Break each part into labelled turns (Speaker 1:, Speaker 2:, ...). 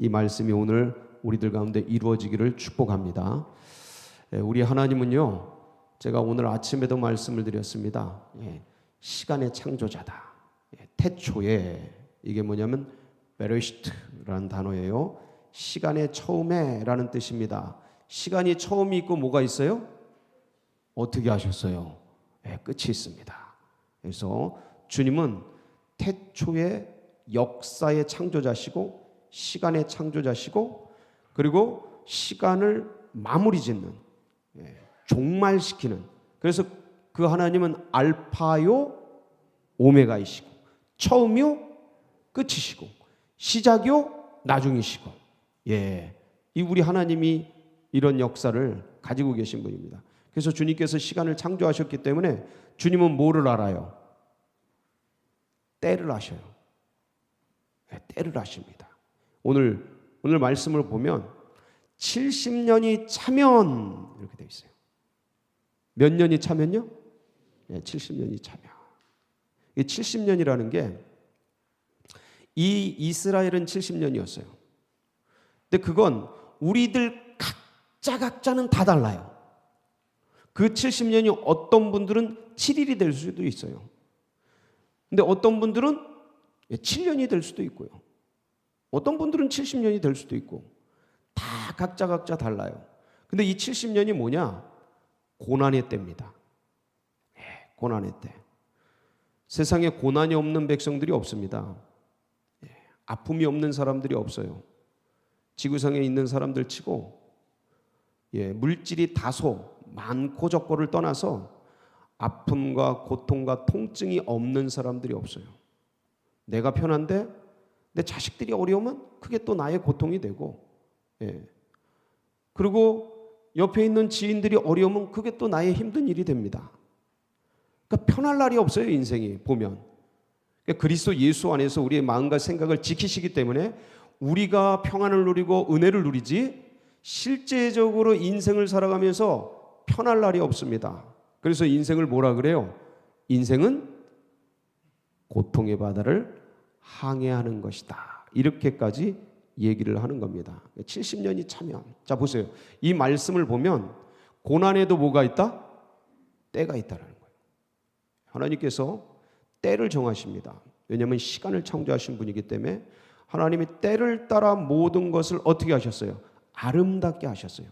Speaker 1: 이 말씀이 오늘 우리들 가운데 이루어지기를 축복합니다. 우리 하나님은요, 제가 오늘 아침에도 말씀을 드렸습니다. 시간의 창조자다. 태초에, 이게 뭐냐면 베레시트라는 단어예요. 시간의 처음에 라는 뜻입니다. 시간이 처음이 있고 뭐가 있어요? 어떻게 하셨어요? 끝이 있습니다. 그래서 주님은 태초의 역사의 창조자시고 시간의 창조자시고 그리고 시간을 마무리 짓는, 종말시키는, 그래서 그 하나님은 알파요 오메가이시고 처음이요 끝이시고 시작이요 나중이시고, 이 우리 하나님이 이런 역사를 가지고 계신 분입니다. 그래서 주님께서 시간을 창조하셨기 때문에 주님은 뭐를 알아요? 때를 아셔요. 때를 아십니다. 오늘 말씀을 보면 70년이 차면 이렇게 되어 있어요. 몇 년이 차면요? 70년이 차면. 이 70년이라는 게 이 이스라엘은 70년이었어요. 근데 그건 우리들 각자는 다 달라요. 그 70년이 어떤 분들은 7일이 될 수도 있어요. 근데 어떤 분들은 7년이 될 수도 있고요. 어떤 분들은 70년이 될 수도 있고, 다 각자 달라요. 근데 이 70년이 뭐냐? 고난의 때입니다. 고난의 때. 세상에 고난이 없는 백성들이 없습니다. 아픔이 없는 사람들이 없어요. 지구상에 있는 사람들 치고 물질이 다소 많고 적고를 떠나서 아픔과 고통과 통증이 없는 사람들이 없어요. 내가 편한데 내 자식들이 어려우면 그게 또 나의 고통이 되고, 그리고 옆에 있는 지인들이 어려우면 그게 또 나의 힘든 일이 됩니다. 그러니까 편할 날이 없어요, 인생이 보면. 그러니까 그리스도 예수 안에서 우리의 마음과 생각을 지키시기 때문에 우리가 평안을 누리고 은혜를 누리지, 실제적으로 인생을 살아가면서 편할 날이 없습니다. 그래서 인생을 뭐라 그래요? 인생은 고통의 바다를 항해하는 것이다. 이렇게까지 얘기를 하는 겁니다. 70년이 차면, 자 보세요. 이 말씀을 보면 고난에도 뭐가 있다? 때가 있다는 거예요. 하나님께서 때를 정하십니다. 왜냐하면 시간을 창조하신 분이기 때문에 하나님이 때를 따라 모든 것을 어떻게 하셨어요? 아름답게 하셨어요.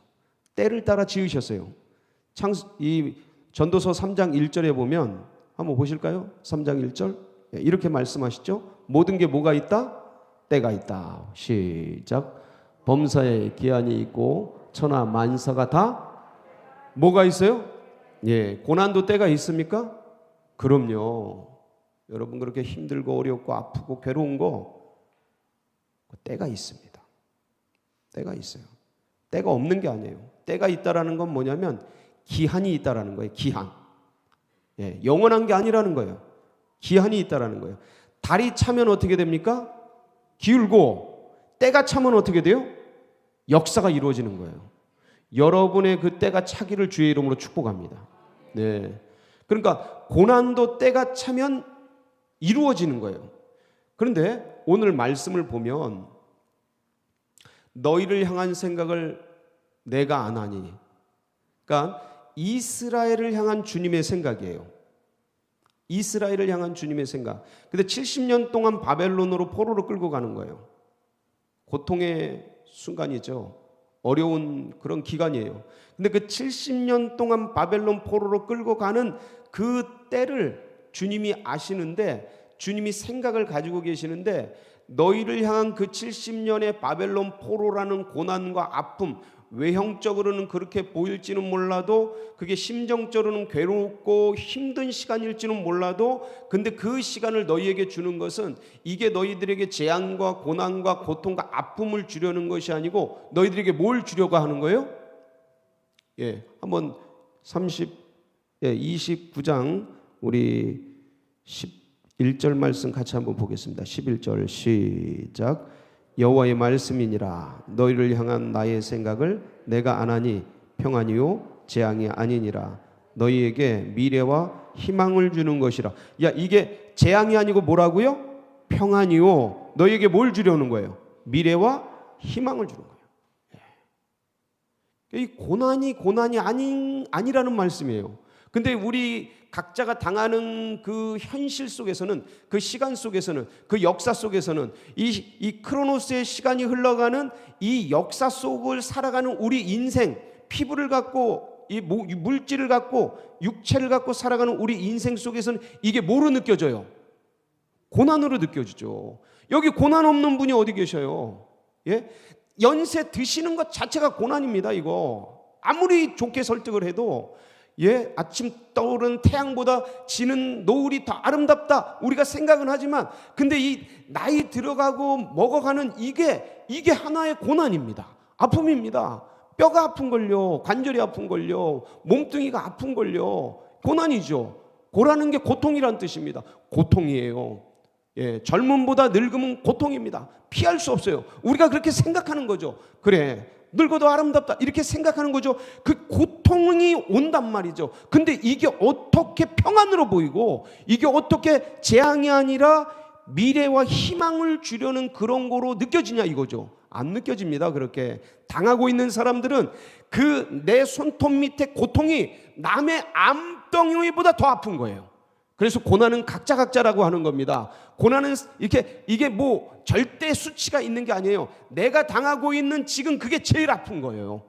Speaker 1: 때를 따라 지으셨어요. 이 전도서 3장 1절에 보면 한번 보실까요? 3장 1절 이렇게 말씀하시죠. 모든 게 뭐가 있다? 때가 있다. 시작. 범사에 기한이 있고 천하 만사가 다 뭐가 있어요? 고난도 때가 있습니까? 그럼요. 여러분 그렇게 힘들고 어렵고 아프고 괴로운 거 때가 있습니다. 때가 있어요. 때가 없는 게 아니에요. 때가 있다라는 건 뭐냐면 기한이 있다라는 거예요. 기한. 영원한 게 아니라는 거예요. 기한이 있다라는 거예요. 달이 차면 어떻게 됩니까? 기울고, 때가 차면 어떻게 돼요? 역사가 이루어지는 거예요. 여러분의 그 때가 차기를 주의 이름으로 축복합니다. 그러니까 고난도 때가 차면 이루어지는 거예요. 그런데 오늘 말씀을 보면 너희를 향한 생각을 내가 안 하니, 그러니까 이스라엘을 향한 주님의 생각이에요. 이스라엘을 향한 주님의 생각. 근데 70년 동안 바벨론으로 포로로 끌고 가는 거예요. 고통의 순간이죠. 어려운 그런 기간이에요. 근데 그 70년 동안 바벨론 포로로 끌고 가는 그 때를 주님이 아시는데, 주님이 생각을 가지고 계시는데, 너희를 향한 그 70년의 바벨론 포로라는 고난과 아픔, 외형적으로는 그렇게 보일지는 몰라도, 그게 심정적으로는 괴롭고 힘든 시간일지는 몰라도, 근데 그 시간을 너희에게 주는 것은 이게 너희들에게 재앙과 고난과 고통과 아픔을 주려는 것이 아니고 너희들에게 뭘 주려고 하는 거예요? 한번 29장 우리 11절 말씀 같이 한번 보겠습니다. 11절 시작. 여호와의 말씀이니라. 너희를 향한 나의 생각을 내가 안 하니 평안이요 재앙이 아니니라. 너희에게 미래와 희망을 주는 것이라. 이게 재앙이 아니고 뭐라고요? 평안이요. 너희에게 뭘 주려는 거예요? 미래와 희망을 주는 거예요. 이 고난이 아니라는 말씀이에요. 근데 우리 각자가 당하는 그 현실 속에서는, 그 시간 속에서는, 그 역사 속에서는 이 크로노스의 시간이 흘러가는 이 역사 속을 살아가는 우리 인생, 피부를 갖고 이 물질을 갖고 육체를 갖고 살아가는 우리 인생 속에서는 이게 뭐로 느껴져요? 고난으로 느껴지죠. 여기 고난 없는 분이 어디 계셔요? 예? 연세 드시는 것 자체가 고난입니다. 이거 아무리 좋게 설득을 해도, 예, 아침 떠오르는 태양보다 지는 노을이 더 아름답다 우리가 생각은 하지만, 근데 이 나이 들어가고 먹어가는 이게 하나의 고난입니다. 아픔입니다. 뼈가 아픈 걸요, 관절이 아픈 걸요, 몸뚱이가 아픈 걸요, 고난이죠. 고라는 게 고통이란 뜻입니다. 고통이에요. 예, 젊음보다 늙음은 고통입니다. 피할 수 없어요. 우리가 그렇게 생각하는 거죠. 그래, 늙어도 아름답다 이렇게 생각하는 거죠. 그 고통이 온단 말이죠. 근데 이게 어떻게 평안으로 보이고, 이게 어떻게 재앙이 아니라 미래와 희망을 주려는 그런 거로 느껴지냐 이거죠. 안 느껴집니다. 그렇게 당하고 있는 사람들은 그 내 손톱 밑에 고통이 남의 암덩이보다 더 아픈 거예요. 그래서 고난은 각자라고 하는 겁니다. 고난은 이게 뭐 절대 수치가 있는 게 아니에요. 내가 당하고 있는 지금 그게 제일 아픈 거예요.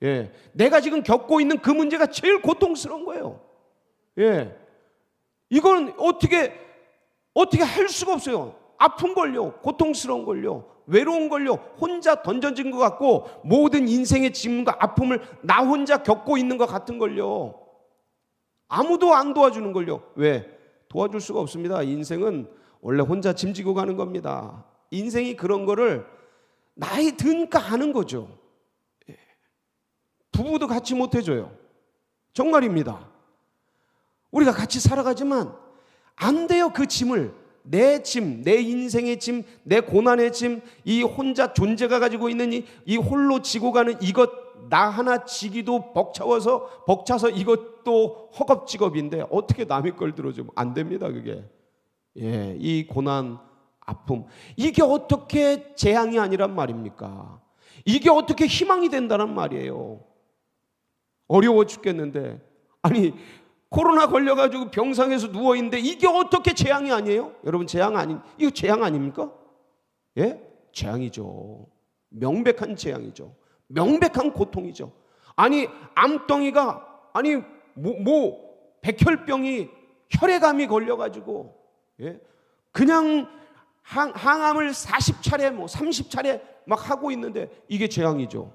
Speaker 1: 예, 내가 지금 겪고 있는 그 문제가 제일 고통스러운 거예요. 예, 이건 어떻게 할 수가 없어요. 아픈 걸요, 고통스러운 걸요, 외로운 걸요, 혼자 던져진 것 같고, 모든 인생의 짐과 아픔을 나 혼자 겪고 있는 것 같은 걸요. 아무도 안 도와주는 걸요. 왜? 도와줄 수가 없습니다. 인생은 원래 혼자 짐지고 가는 겁니다. 인생이 그런 거를 나이 드니까 하는 거죠. 부부도 같이 못 해줘요. 정말입니다. 우리가 같이 살아가지만 안 돼요. 그 짐을, 내 짐, 내 인생의 짐, 내 고난의 짐, 이 혼자 존재가 가지고 있는 이 홀로 지고 가는 이것, 나 하나 지기도 벅차서 이것도 허겁지겁인데 어떻게 남의 걸 들어주면 안 됩니다. 그게, 예, 이 고난, 아픔, 이게 어떻게 재앙이 아니란 말입니까? 이게 어떻게 희망이 된다는 말이에요? 어려워 죽겠는데, 아니 코로나 걸려가지고 병상에서 누워있는데 이게 어떻게 재앙이 아니에요? 여러분, 이거 재앙 아닙니까? 예? 재앙이죠. 명백한 재앙이죠. 명백한 고통이죠. 아니 암덩이가, 아니 백혈병이, 혈액암이 걸려가지고, 예? 그냥 항암을 40차례 30차례 막 하고 있는데 이게 재앙이죠.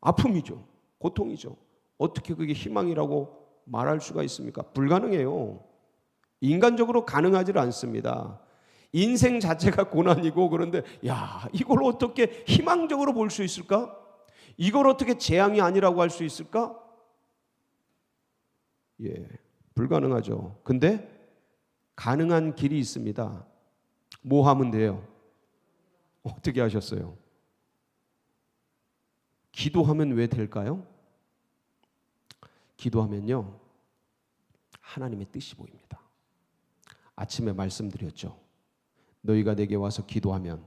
Speaker 1: 아픔이죠. 고통이죠. 어떻게 그게 희망이라고 말할 수가 있습니까? 불가능해요. 인간적으로 가능하지 않습니다. 인생 자체가 고난이고, 그런데 야, 이걸 어떻게 희망적으로 볼 수 있을까? 이걸 어떻게 재앙이 아니라고 할 수 있을까? 예, 불가능하죠. 근데 가능한 길이 있습니다. 뭐 하면 돼요? 어떻게 하셨어요? 기도하면 왜 될까요? 기도하면요, 하나님의 뜻이 보입니다. 아침에 말씀드렸죠. 너희가 내게 와서 기도하면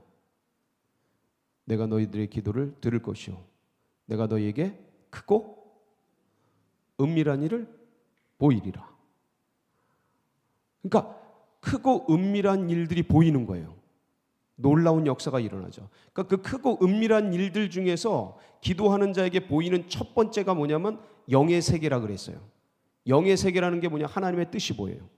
Speaker 1: 내가 너희들의 기도를 들을 것이요, 내가 너희에게 크고 은밀한 일을 보이리라. 그러니까 크고 은밀한 일들이 보이는 거예요. 놀라운 역사가 일어나죠. 그러니까 그 크고 은밀한 일들 중에서 기도하는 자에게 보이는 첫 번째가 뭐냐면 영의 세계라 그랬어요. 영의 세계라는 게 뭐냐? 하나님의 뜻이 보여요.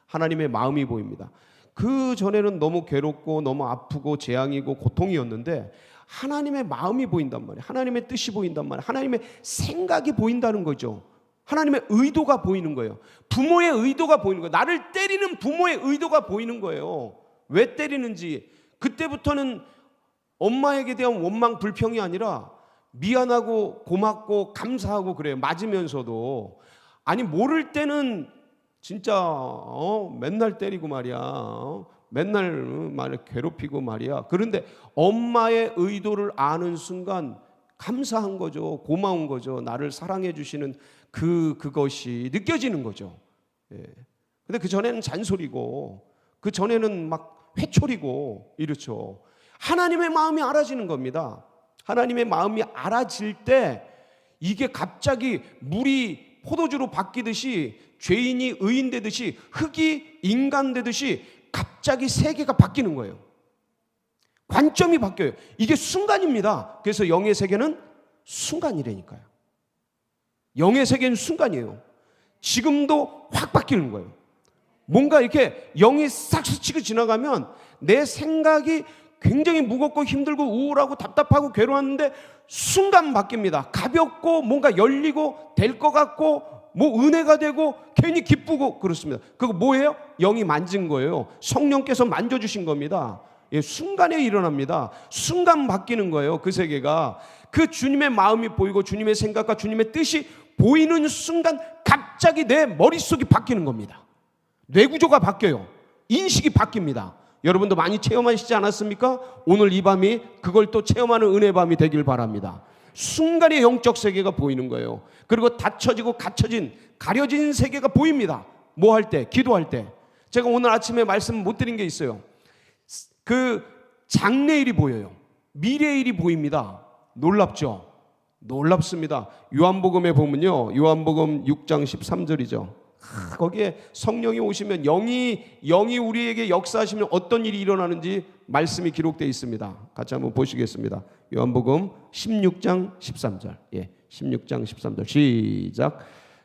Speaker 1: 하나님의 마음이 보입니다. 그 전에는 너무 괴롭고 너무 아프고 재앙이고 고통이었는데 하나님의 마음이 보인단 말이에요. 하나님의 뜻이 보인단 말이에요. 하나님의 생각이 보인다는 거죠. 하나님의 의도가 보이는 거예요. 부모의 의도가 보이는 거예요. 나를 때리는 부모의 의도가 보이는 거예요. 왜 때리는지. 그때부터는 엄마에게 대한 원망, 불평이 아니라 미안하고 고맙고 감사하고 그래요. 맞으면서도. 아니 모를 때는 진짜 맨날 때리고 말이야. 맨날 말을 괴롭히고 말이야. 그런데 엄마의 의도를 아는 순간 감사한 거죠. 고마운 거죠. 나를 사랑해 주시는 그것이 느껴지는 거죠. 예. 근데 그 전에는 잔소리고, 그 전에는 막 회초리고 이렇죠. 하나님의 마음이 알아지는 겁니다. 하나님의 마음이 알아질 때 이게 갑자기 물이 포도주로 바뀌듯이, 죄인이 의인 되듯이, 흙이 인간 되듯이 갑자기 세계가 바뀌는 거예요. 관점이 바뀌어요. 이게 순간입니다. 그래서 영의 세계는 순간이라니까요. 영의 세계는 순간이에요. 지금도 확 바뀌는 거예요. 뭔가 이렇게 영이 싹 스치고 지나가면 내 생각이 굉장히 무겁고 힘들고 우울하고 답답하고 괴로웠는데 순간 바뀝니다. 가볍고 뭔가 열리고 될 것 같고 뭐 은혜가 되고 괜히 기쁘고 그렇습니다. 그거 뭐예요? 영이 만진 거예요. 성령께서 만져주신 겁니다. 예, 순간에 일어납니다. 순간 바뀌는 거예요. 그 세계가. 그 주님의 마음이 보이고 주님의 생각과 주님의 뜻이 보이는 순간 갑자기 내 머릿속이 바뀌는 겁니다. 뇌구조가 바뀌어요. 인식이 바뀝니다. 여러분도 많이 체험하시지 않았습니까? 오늘 이 밤이 그걸 또 체험하는 은혜의 밤이 되길 바랍니다. 순간에 영적 세계가 보이는 거예요. 그리고 닫혀지고 갇혀진, 가려진 세계가 보입니다. 뭐 할 때? 기도할 때. 제가 오늘 아침에 말씀 못 드린 게 있어요. 그 장래일이 보여요. 미래일이 보입니다. 놀랍죠? 놀랍습니다. 요한복음에 보면요, 요한복음 6장 13절이죠. 거기에 성령이 오시면 영이 우리에게 역사하시면 어떤 일이 일어나는지 말씀이 기록되어 있습니다. 같이 한번 보시겠습니다. 요한복음 16장 13절. 예, 16장 13절 시작.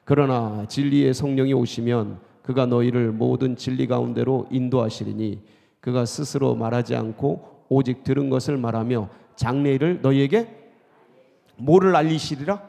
Speaker 1: 그러나 진리의 성령이 오시면 그가 너희를 모든 진리 가운데로 인도하시리니 그가 스스로 말하지 않고 오직 들은 것을 말하며 장래일을 너희에게 뭐를 알리시리라?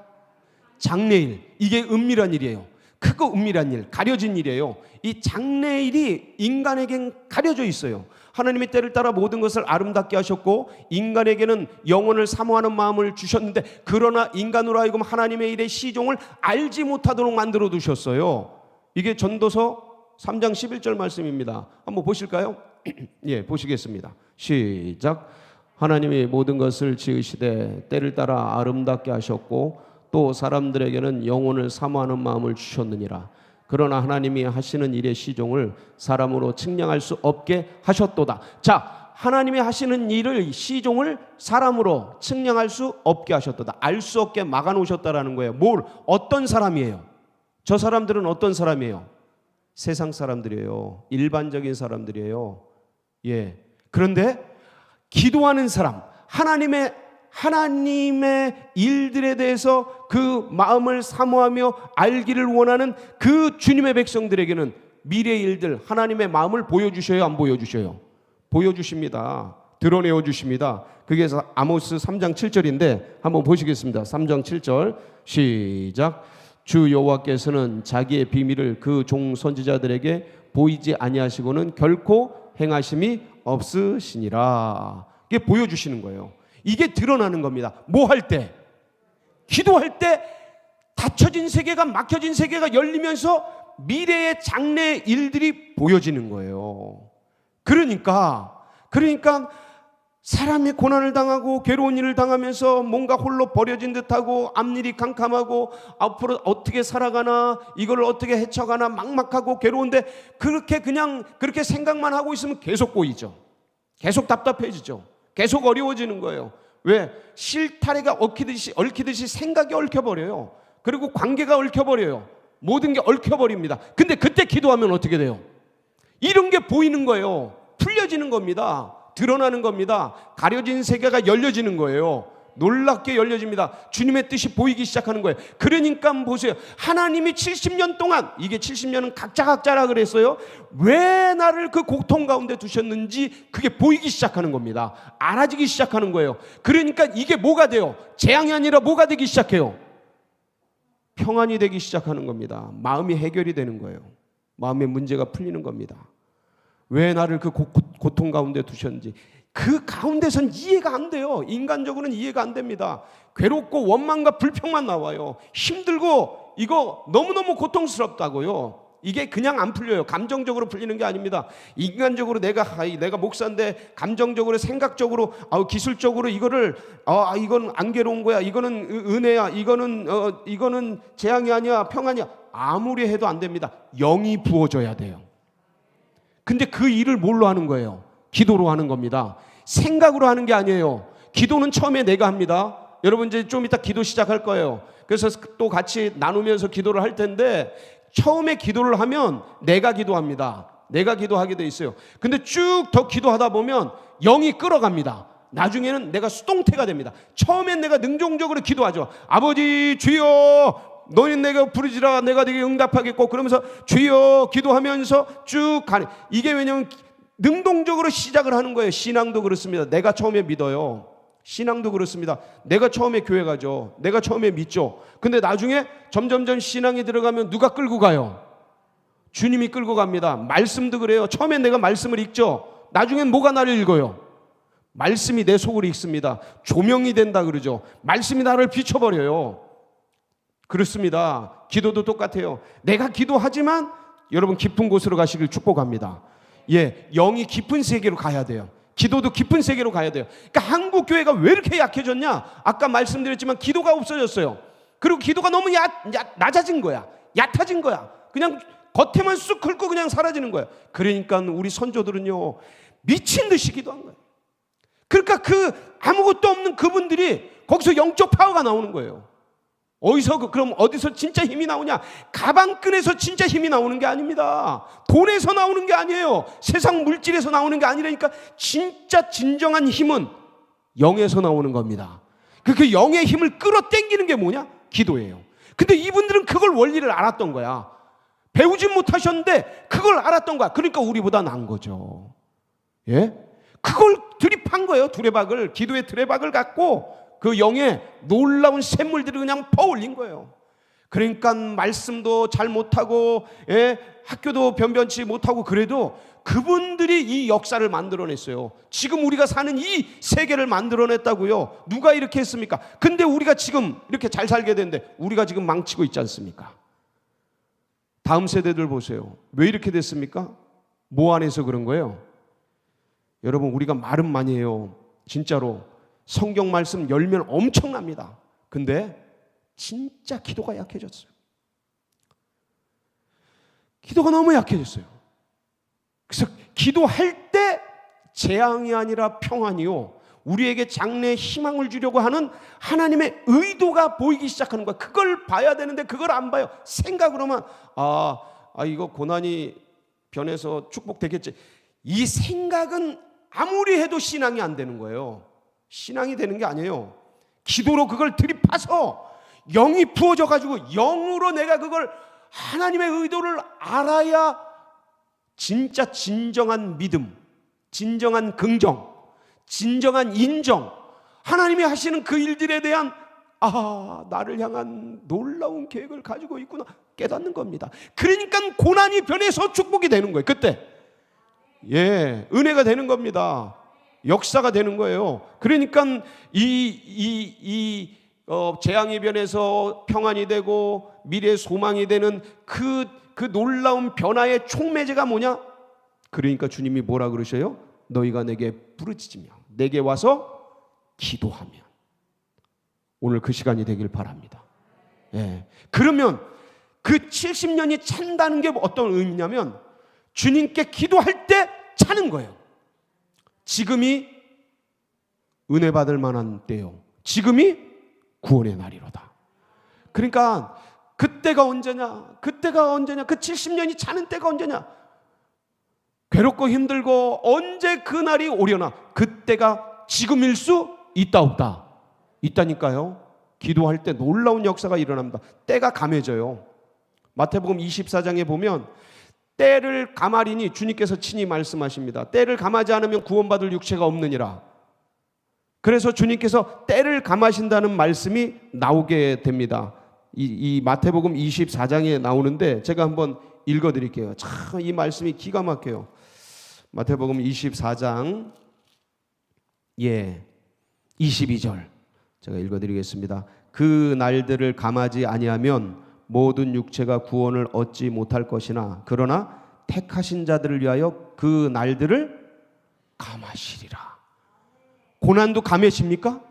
Speaker 1: 장래일. 이게 은밀한 일이에요. 크고 은밀한 일, 가려진 일이에요. 이 장래일이 인간에겐 가려져 있어요. 하나님이 때를 따라 모든 것을 아름답게 하셨고 인간에게는 영혼을 사모하는 마음을 주셨는데, 그러나 인간으로 하여금 하나님의 일의 시종을 알지 못하도록 만들어 두셨어요. 이게 전도서 3장 11절 말씀입니다. 한번 보실까요? 예, 보시겠습니다. 시작. 하나님이 모든 것을 지으시되 때를 따라 아름답게 하셨고 또 사람들에게는 영혼을 사모하는 마음을 주셨느니라. 그러나 하나님이 하시는 일의 시종을 사람으로 측량할 수 없게 하셨도다. 자, 하나님이 하시는 일을, 시종을 사람으로 측량할 수 없게 하셨도다. 알 수 없게 막아놓으셨다라는 거예요. 어떤 사람이에요? 저 사람들은 어떤 사람이에요? 세상 사람들이에요. 일반적인 사람들이에요. 예. 그런데 기도하는 사람, 하나님의 일들에 대해서 그 마음을 사모하며 알기를 원하는 그 주님의 백성들에게는 미래의 일들, 하나님의 마음을 보여주셔요, 안 보여주셔요? 보여주십니다. 드러내어 주십니다. 그게 아모스 3장 7절인데 한번 보시겠습니다. 3장 7절 시작. 주 여호와께서는 자기의 비밀을 그 종 선지자들에게 보이지 아니하시고는 결코 행하심이 없으시니라. 이게 보여주시는 거예요. 이게 드러나는 겁니다. 뭐 할 때? 기도할 때 닫혀진 세계가, 막혀진 세계가 열리면서 미래의 장래 일들이 보여지는 거예요. 그러니까 사람이 고난을 당하고 괴로운 일을 당하면서 뭔가 홀로 버려진 듯하고 앞일이 캄캄하고 앞으로 어떻게 살아가나, 이걸 어떻게 헤쳐가나 막막하고 괴로운데 그렇게 생각만 하고 있으면 계속 꼬이죠. 계속 답답해지죠. 계속 어려워지는 거예요. 왜? 실타래가 얽히듯이 생각이 얽혀버려요. 그리고 관계가 얽혀버려요. 모든 게 얽혀버립니다. 근데 그때 기도하면 어떻게 돼요? 이런 게 보이는 거예요. 풀려지는 겁니다. 드러나는 겁니다. 가려진 세계가 열려지는 거예요. 놀랍게 열려집니다. 주님의 뜻이 보이기 시작하는 거예요. 그러니까 보세요. 하나님이 70년 동안, 이게 70년은 각자라 그랬어요. 왜 나를 그 고통 가운데 두셨는지 그게 보이기 시작하는 겁니다. 알아지기 시작하는 거예요. 그러니까 이게 뭐가 돼요? 재앙이 아니라 뭐가 되기 시작해요? 평안이 되기 시작하는 겁니다. 마음이 해결이 되는 거예요. 마음의 문제가 풀리는 겁니다. 왜 나를 그 고통 가운데 두셨는지 그 가운데선 이해가 안 돼요. 인간적으로는 이해가 안 됩니다. 괴롭고 원망과 불평만 나와요. 힘들고 이거 너무너무 고통스럽다고요. 이게 그냥 안 풀려요. 감정적으로 풀리는 게 아닙니다. 인간적으로 내가 목사인데 감정적으로, 생각적으로, 기술적으로 이거를 이건 안 괴로운 거야, 이거는 은혜야, 이거는 재앙이 아니야, 평안이야, 아무리 해도 안 됩니다. 영이 부어져야 돼요. 근데 그 일을 뭘로 하는 거예요? 기도로 하는 겁니다. 생각으로 하는 게 아니에요. 기도는 처음에 내가 합니다. 여러분 이제 좀 이따 기도 시작할 거예요. 그래서 또 같이 나누면서 기도를 할 텐데, 처음에 기도를 하면 내가 기도합니다. 내가 기도하게 돼 있어요. 근데 쭉 더 기도하다 보면 영이 끌어갑니다. 나중에는 내가 수동태가 됩니다. 처음엔 내가 능동적으로 기도하죠. 아버지 주여 너희는 내가 부르지라 내가 네게 응답하겠고, 그러면서 주여 기도하면서 쭉 가는, 이게 왜냐면 능동적으로 시작을 하는 거예요. 신앙도 그렇습니다. 내가 처음에 믿어요. 신앙도 그렇습니다. 내가 처음에 교회 가죠. 내가 처음에 믿죠. 근데 나중에 점점점 신앙이 들어가면 누가 끌고 가요? 주님이 끌고 갑니다. 말씀도 그래요. 처음엔 내가 말씀을 읽죠. 나중엔 뭐가 나를 읽어요? 말씀이 내 속을 읽습니다. 조명이 된다 그러죠. 말씀이 나를 비춰버려요. 그렇습니다. 기도도 똑같아요. 내가 기도하지만 여러분 깊은 곳으로 가시길 축복합니다. 예, 영이 깊은 세계로 가야 돼요. 기도도 깊은 세계로 가야 돼요. 그러니까 한국 교회가 왜 이렇게 약해졌냐? 아까 말씀드렸지만 기도가 없어졌어요. 그리고 기도가 너무 낮아진 거야. 얕아진 거야. 그냥 겉에만 쑥 긁고 그냥 사라지는 거야. 그러니까 우리 선조들은요, 미친 듯이 기도한 거예요. 그러니까 아무것도 없는 그분들이 거기서 영적 파워가 나오는 거예요. 그럼 어디서 진짜 힘이 나오냐? 가방끈에서 진짜 힘이 나오는 게 아닙니다. 돈에서 나오는 게 아니에요. 세상 물질에서 나오는 게 아니라니까. 진짜 진정한 힘은 영에서 나오는 겁니다. 그 영의 힘을 끌어당기는 게 뭐냐? 기도예요. 근데 이분들은 그걸 원리를 알았던 거야. 배우진 못하셨는데 그걸 알았던 거야. 그러니까 우리보다 나은 거죠. 예? 그걸 드립한 거예요. 두레박을, 기도의 두레박을 갖고 그 영의 놀라운 샘물들을 그냥 퍼올린 거예요. 그러니까 말씀도 잘 못하고, 예, 학교도 변변치 못하고, 그래도 그분들이 이 역사를 만들어냈어요. 지금 우리가 사는 이 세계를 만들어냈다고요. 누가 이렇게 했습니까? 근데 우리가 지금 이렇게 잘 살게 됐는데 우리가 지금 망치고 있지 않습니까? 다음 세대들 보세요. 왜 이렇게 됐습니까? 뭐 안에서 그런 거예요? 여러분, 우리가 말은 많이 해요. 진짜로 성경 말씀 열면 엄청납니다. 근데 진짜 기도가 약해졌어요. 기도가 너무 약해졌어요. 그래서 기도할 때 재앙이 아니라 평안이요, 우리에게 장래에 희망을 주려고 하는 하나님의 의도가 보이기 시작하는 거야. 그걸 봐야 되는데 그걸 안 봐요. 생각으로만 이거 고난이 변해서 축복되겠지. 이 생각은 아무리 해도 신앙이 안 되는 거예요. 신앙이 되는 게 아니에요. 기도로 그걸 들이파서 영이 부어져 가지고 영으로 내가 그걸 하나님의 의도를 알아야 진짜 진정한 믿음, 진정한 긍정, 진정한 인정, 하나님이 하시는 그 일들에 대한 나를 향한 놀라운 계획을 가지고 있구나 깨닫는 겁니다. 그러니까 고난이 변해서 축복이 되는 거예요. 그때 예, 은혜가 되는 겁니다. 역사가 되는 거예요. 그러니까 재앙이 변해서 평안이 되고 미래의 소망이 되는 그 놀라운 변화의 촉매제가 뭐냐? 그러니까 주님이 뭐라 그러셔요? 너희가 내게 부르짖으며 내게 와서 기도하면. 오늘 그 시간이 되길 바랍니다. 예. 그러면 그 70년이 찬다는 게 어떤 의미냐면 주님께 기도할 때 차는 거예요. 지금이 은혜 받을 만한 때요. 지금이 구원의 날이로다. 그러니까 그때가 언제냐? 그때가 언제냐? 그 70년이 차는 때가 언제냐? 괴롭고 힘들고 언제 그 날이 오려나? 그때가 지금일 수 있다 없다? 있다니까요. 기도할 때 놀라운 역사가 일어납니다. 때가 감해져요. 마태복음 24장에 보면 때를 감하리니 주님께서 친히 말씀하십니다. 때를 감하지 않으면 구원받을 육체가 없느니라. 그래서 주님께서 때를 감하신다는 말씀이 나오게 됩니다. 이 마태복음 24장에 나오는데 제가 한번 읽어드릴게요. 참 이 말씀이 기가 막혀요. 마태복음 24장 22절 제가 읽어드리겠습니다. 그 날들을 감하지 아니하면 모든 육체가 구원을 얻지 못할 것이나 그러나 택하신 자들을 위하여 그 날들을 감하시리라. 고난도 감해집니까?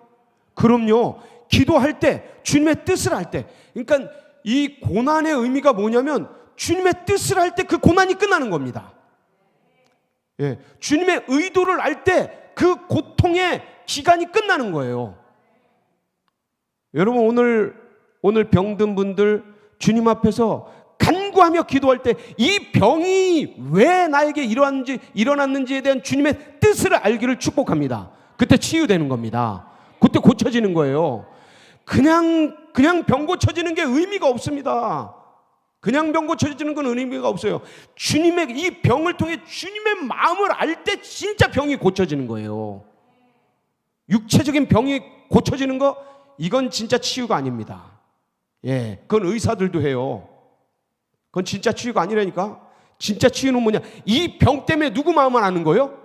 Speaker 1: 그럼요. 기도할 때 주님의 뜻을 할 때, 그러니까 이 고난의 의미가 뭐냐면 주님의 뜻을 할 때 그 고난이 끝나는 겁니다. 예, 주님의 의도를 알 때 그 고통의 기간이 끝나는 거예요. 여러분 오늘 병든 분들 주님 앞에서 간구하며 기도할 때 이 병이 왜 나에게 일어났는지에 대한 주님의 뜻을 알기를 축복합니다. 그때 치유되는 겁니다. 그때 고쳐지는 거예요. 그냥 병 고쳐지는 게 의미가 없습니다. 그냥 병 고쳐지는 건 의미가 없어요. 주님의 이 병을 통해 주님의 마음을 알 때 진짜 병이 고쳐지는 거예요. 육체적인 병이 고쳐지는 거 이건 진짜 치유가 아닙니다. 예, 그건 의사들도 해요. 그건 진짜 치유가 아니라니까. 진짜 치유는 뭐냐? 이 병 때문에 누구 마음을 아는 거예요?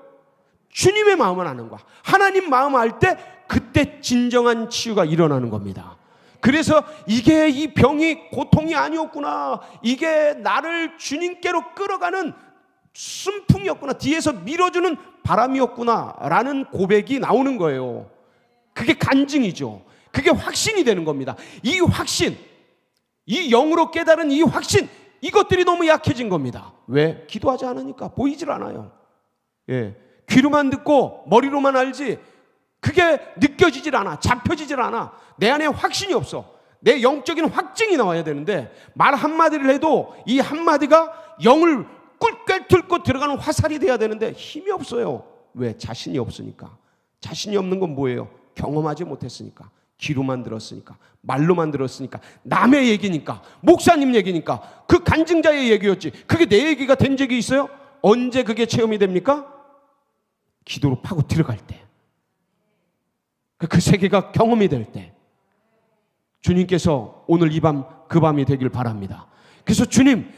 Speaker 1: 주님의 마음을 아는 거야. 하나님 마음을 알 때 그때 진정한 치유가 일어나는 겁니다. 그래서 이게 이 병이 고통이 아니었구나, 이게 나를 주님께로 끌어가는 순풍이었구나, 뒤에서 밀어주는 바람이었구나 라는 고백이 나오는 거예요. 그게 간증이죠. 그게 확신이 되는 겁니다. 이 확신, 이 영으로 깨달은 이 확신, 이것들이 너무 약해진 겁니다. 왜? 기도하지 않으니까 보이질 않아요. 예, 귀로만 듣고 머리로만 알지 그게 느껴지질 않아, 잡혀지질 않아. 내 안에 확신이 없어. 내 영적인 확증이 나와야 되는데 말 한마디를 해도 이 한마디가 영을 꿀꿀 뚫고 들어가는 화살이 돼야 되는데 힘이 없어요. 왜? 자신이 없으니까. 자신이 없는 건 뭐예요? 경험하지 못했으니까, 귀로만 들었으니까, 말로만 들었으니까, 남의 얘기니까, 목사님 얘기니까, 그 간증자의 얘기였지. 그게 내 얘기가 된 적이 있어요? 언제 그게 체험이 됩니까? 기도로 파고 들어갈 때, 그 세계가 경험이 될 때, 주님께서 오늘 이 밤 그 밤이 되길 바랍니다. 그래서 주님,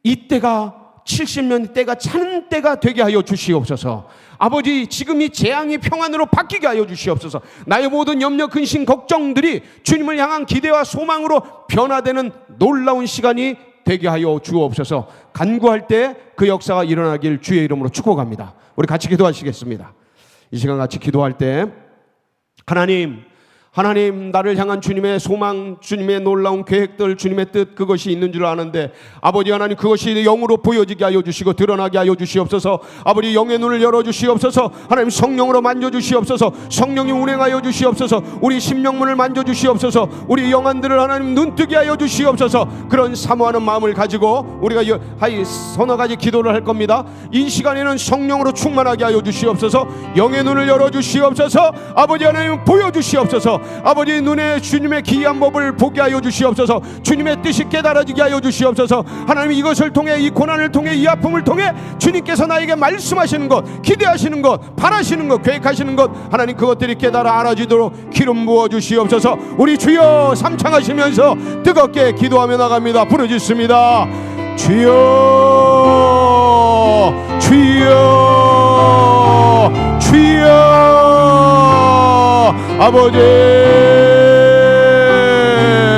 Speaker 1: 이때가 70년 때가 차는 때가 되게 하여 주시옵소서. 아버지, 지금 이 재앙이 평안으로 바뀌게 하여 주시옵소서. 나의 모든 염려, 근심, 걱정들이 주님을 향한 기대와 소망으로 변화되는 놀라운 시간이 되게 하여 주옵소서. 간구할 때 그 역사가 일어나길 주의 이름으로 축복합니다. 우리 같이 기도하시겠습니다. 이 시간 같이 기도할 때 하나님, 나를 향한 주님의 소망, 주님의 놀라운 계획들, 주님의 뜻, 그것이 있는 줄 아는데 아버지 하나님, 그것이 영으로 보여지게 하여 주시고 드러나게 하여 주시옵소서. 아버지, 영의 눈을 열어주시옵소서. 하나님, 성령으로 만져주시옵소서. 성령이 운행하여 주시옵소서. 우리 심령문을 만져주시옵소서. 우리 영안들을 하나님 눈뜨게 하여 주시옵소서. 그런 사모하는 마음을 가지고 우리가 서너 가지 기도를 할 겁니다. 이 시간에는 성령으로 충만하게 하여 주시옵소서. 영의 눈을 열어주시옵소서. 아버지 하나님, 보여주시옵소서. 아버지, 눈에 주님의 기이한 법을 보게 하여 주시옵소서. 주님의 뜻이 깨달아지게 하여 주시옵소서. 하나님, 이것을 통해, 이 고난을 통해, 이 아픔을 통해 주님께서 나에게 말씀하시는 것, 기대하시는 것, 바라시는 것, 계획하시는 것, 하나님 그것들이 깨달아 알아지도록 기름 부어 주시옵소서. 우리 주여 삼창하시면서 뜨겁게 기도하며 나갑니다. 부르짖습니다. 주여, 주여, 주여. 아버지,